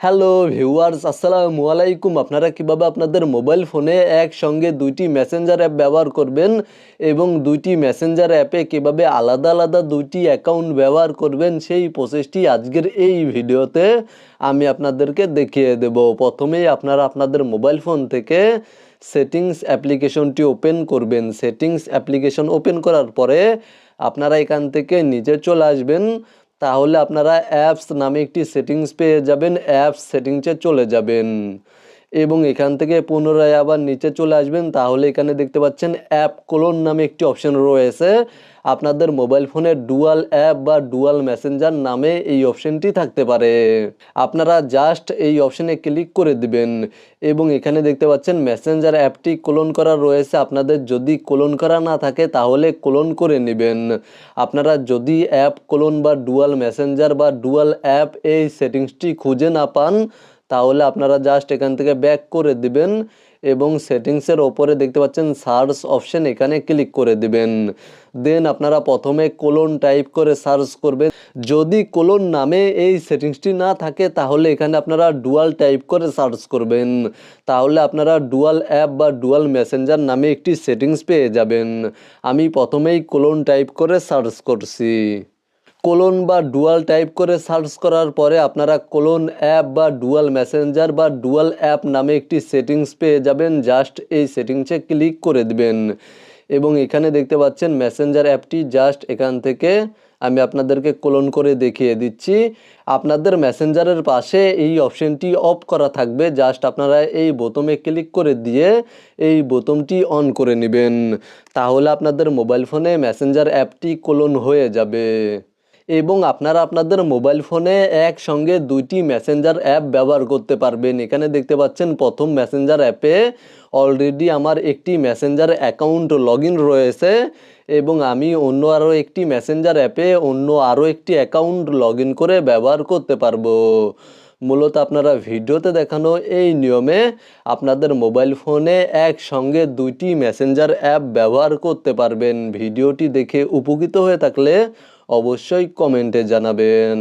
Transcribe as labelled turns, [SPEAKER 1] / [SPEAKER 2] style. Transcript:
[SPEAKER 1] Hello viewers, আসসালামু আলাইকুম। আপনারা কিভাবে আপনাদের মোবাইল ফোনে একসঙ্গে দুইটি মেসেঞ্জার অ্যাপ ব্যবহার করবেন এবং দুইটি মেসেঞ্জার অ্যাপে কিভাবে আলাদা আলাদা দুইটি অ্যাকাউন্ট ব্যবহার করবেন সেই প্রসেসটি আজকের এই ভিডিওতে আমি আপনাদেরকে দেখিয়ে দেব। প্রথমেই আপনারা আপনাদের মোবাইল ফোন থেকে সেটিংস অ্যাপ্লিকেশনটি ওপেন করবেন। সেটিংস অ্যাপ্লিকেশন ওপেন করার পরে আপনারা এখান থেকে নিচে চলে আসবেন। তাহলে আপনারা অ্যাপস নামে একটি সেটিংস পেয়ে যাবেন। অ্যাপস সেটিংসে চলে যাবেন এবং এখান থেকে পুনরায় আবার নিচে চলে আসবেন। তাহলে এখানে দেখতে পাচ্ছেন অ্যাপ ক্লোন নামে একটি অপশন রয়েছে। আপনাদের মোবাইল ফোনে ডুয়াল অ্যাপ বা ডুয়াল মেসেঞ্জার নামে এই অপশনটি থাকতে পারে। আপনারা জাস্ট এই অপশনে ক্লিক করে দিবেন এবং এখানে দেখতে পাচ্ছেন মেসেঞ্জার অ্যাপটি ক্লোন করা রয়েছে। আপনাদের যদি ক্লোন করা না থাকে তাহলে ক্লোন করে নেবেন। আপনারা যদি অ্যাপ ক্লোন বা ডুয়াল মেসেঞ্জার বা ডুয়াল অ্যাপ এই সেটিংসটি খুঁজে না পান তাহলে আপনারা জাস্ট এখান থেকে ব্যাক করে দিবেন এবং সেটিংসের ওপরে দেখতে পাচ্ছেন সার্চ অপশন, এখানে ক্লিক করে দিবেন। দেন আপনারা প্রথমে কোলন টাইপ করে সার্চ করবেন। যদি কোলন নামে এই সেটিংসটি না থাকে তাহলে এখানে আপনারা ডুয়াল টাইপ করে সার্চ করবেন। তাহলে আপনারা ডুয়াল অ্যাপ বা ডুয়াল মেসেঞ্জার নামে একটি সেটিংস পেয়ে যাবেন। আমি প্রথমেই কোলন টাইপ করে সার্চ করছি। কোলন বা ডুয়াল টাইপ করে সার্চ করার পরে আপনারা কোলন অ্যাপ বা ডুয়াল মেসেঞ্জার বা ডুয়াল অ্যাপ নামে একটি সেটিংস পেয়ে যাবেন। জাস্ট এই সেটিংসে ক্লিক করে দিবেন এবং এখানে দেখতে পাচ্ছেন মেসেঞ্জার অ্যাপটি। জাস্ট এখান থেকে আমি আপনাদেরকে কোলন করে দেখিয়ে দিচ্ছি। আপনাদের মেসেঞ্জারের পাশে এই অপশনটি অফ করা থাকবে। জাস্ট আপনারা এই বোতামে ক্লিক করে দিয়ে এই বোতামটি অন করে নেবেন। তাহলে আপনাদের মোবাইল ফোনে মেসেঞ্জার অ্যাপটি কোলন হয়ে যাবে এবং আপনারা আপনাদের মোবাইল ফোনে একসঙ্গে দুইটি মেসেঞ্জার অ্যাপ ব্যবহার করতে পারবেন। এখানে দেখতে পাচ্ছেন প্রথম মেসেঞ্জার অ্যাপে অলরেডি আমার একটি মেসেঞ্জার অ্যাকাউন্ট লগ ইন রয়েছে এবং আমি অন্য আরও একটি মেসেঞ্জার অ্যাপে অন্য আরও একটি অ্যাকাউন্ট লগ ইন করে ব্যবহার করতে পারবো। মূলত আপনারা ভিডিওতে দেখানো এই নিয়মে আপনাদের মোবাইল ফোনে একসঙ্গে দুইটি মেসেঞ্জার অ্যাপ ব্যবহার করতে পারবেন। ভিডিওটি দেখে উপকৃত হয়ে থাকলে অবশ্যই কমেন্টে জানাবেন।